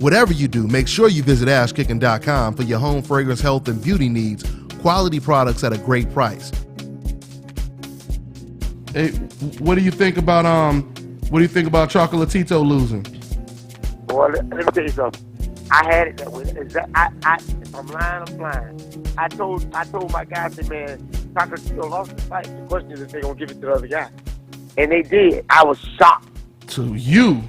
Whatever you do, make sure you visit ashkicking.com for your home fragrance, health, and beauty needs. Quality products at a great price. Hey, what do you think about Chocolatito losing? Boy, let me tell you something. I had it that way. If I'm lying, I'm flying. I told my guy, I said, man, Chocolatito lost the fight. The question is if they're gonna give it to the other guy, and they did. I was shocked. So you,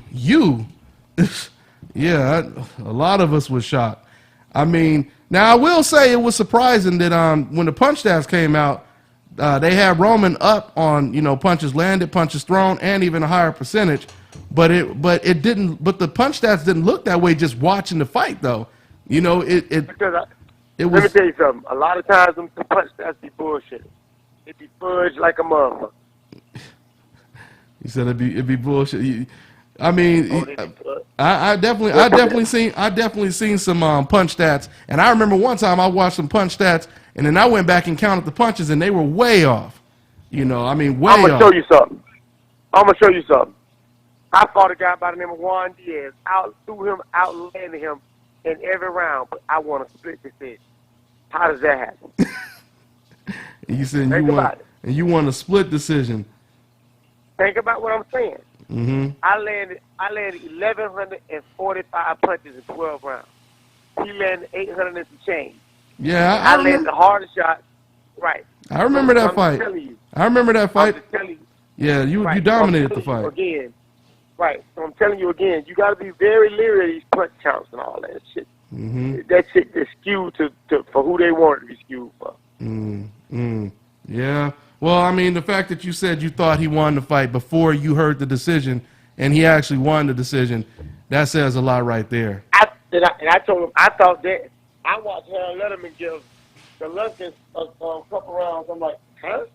yeah, a lot of us was shocked. I mean, now I will say it was surprising that when the punch stats came out, they had Roman up on punches landed, punches thrown, and even a higher percentage. But it didn't. But the punch stats didn't look that way. Just watching the fight, though, it was. Let me tell you something. A lot of times, them punch stats be bullshit. It be fudge like a motherfucker. You said it'd be bullshit. I mean, I definitely seen some punch stats, and I remember one time I watched some punch stats, and then I went back and counted the punches, and they were way off. Way off. I'm gonna show you something. I fought a guy by the name of Juan Diaz, outlanded him in every round, but I won a split decision. How does that happen? And you said you won a split decision. Think about what I'm saying. Mm-hmm. I landed 1,145 punches in 12 rounds. He landed 800 and some change. Yeah, I landed the hardest shot. Right. I remember that fight. I remember that fight. I'm just telling you. Yeah, you dominated the fight. Again. Right. So I'm telling you again, you got to be very leery of these punch counts and all that shit. Mm-hmm. That shit is skewed for who they want it to be skewed for. Yeah. Well, I mean, the fact that you said you thought he won the fight before you heard the decision, and he actually won the decision, that says a lot right there. I told him, I thought that. I watched Harold Letterman give the Lunkins a couple rounds. I'm like, huh?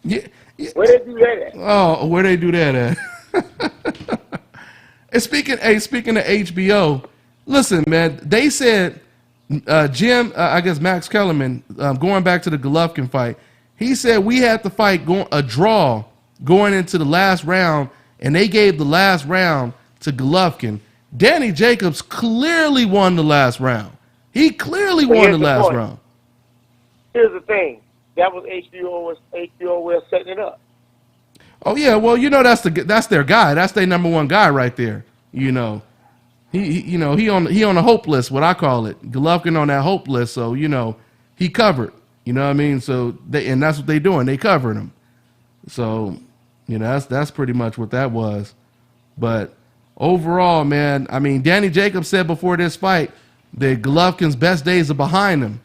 Yeah. Where they do that at? Oh, where they do that at? And speaking of HBO, listen, man, they said Jim, I guess Max Kellerman, going back to the Golovkin fight, he said we had to fight a draw going into the last round, and they gave the last round to Golovkin. Danny Jacobs clearly won the last round. He clearly won the last round. Here's the thing. That was HBO was setting it up. Oh yeah, well that's their guy. That's their number one guy right there. He on a hope list, what I call it. Golovkin on that hope list, so he covered. You know what I mean? So that's what they doing. They covered him. So that's pretty much what that was. But overall, man, I mean, Danny Jacobs said before this fight that Golovkin's best days are behind him,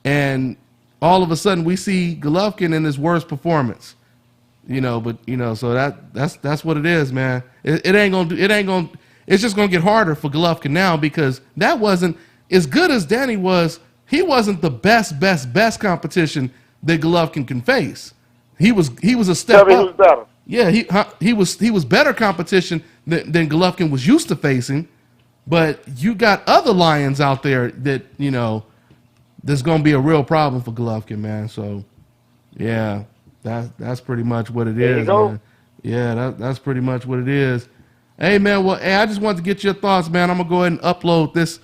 and all of a sudden we see Golovkin in his worst performance. So that's what it is, man. It's just gonna get harder for Golovkin now, because that wasn't as good as Danny was. He wasn't the best competition that Golovkin can face. He was a step up. He was better. Yeah, he was better competition than Golovkin was used to facing. But you got other lions out there that there's gonna be a real problem for Golovkin, man. So yeah. That's pretty much what it is, man. Yeah, that's pretty much what it is. Hey, man, well, I just wanted to get your thoughts, man. I'm going to go ahead and upload this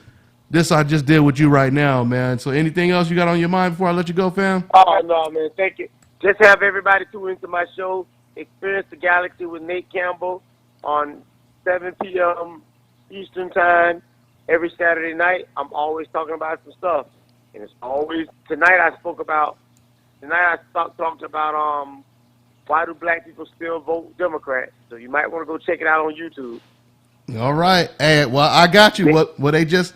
I just did with you right now, man. So anything else you got on your mind before I let you go, fam? Oh, no, man. Thank you. Just have everybody tune into my show, Experience the Galaxy with Nate Campbell, on 7 p.m. Eastern Time every Saturday night. I'm always talking about some stuff. And it's always, tonight I talked about why do black people still vote Democrat. So you might want to go check it out on YouTube. All right. Hey, well, I got you. Well, they just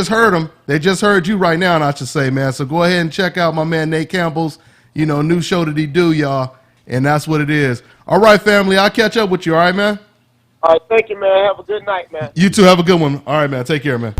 heard him. They just heard you right now, and I should say, man. So go ahead and check out my man Nate Campbell's, new show that he do, y'all. And that's what it is. All right, family. I'll catch up with you. All right, man? All right. Thank you, man. Have a good night, man. You too. Have a good one. All right, man. Take care, man.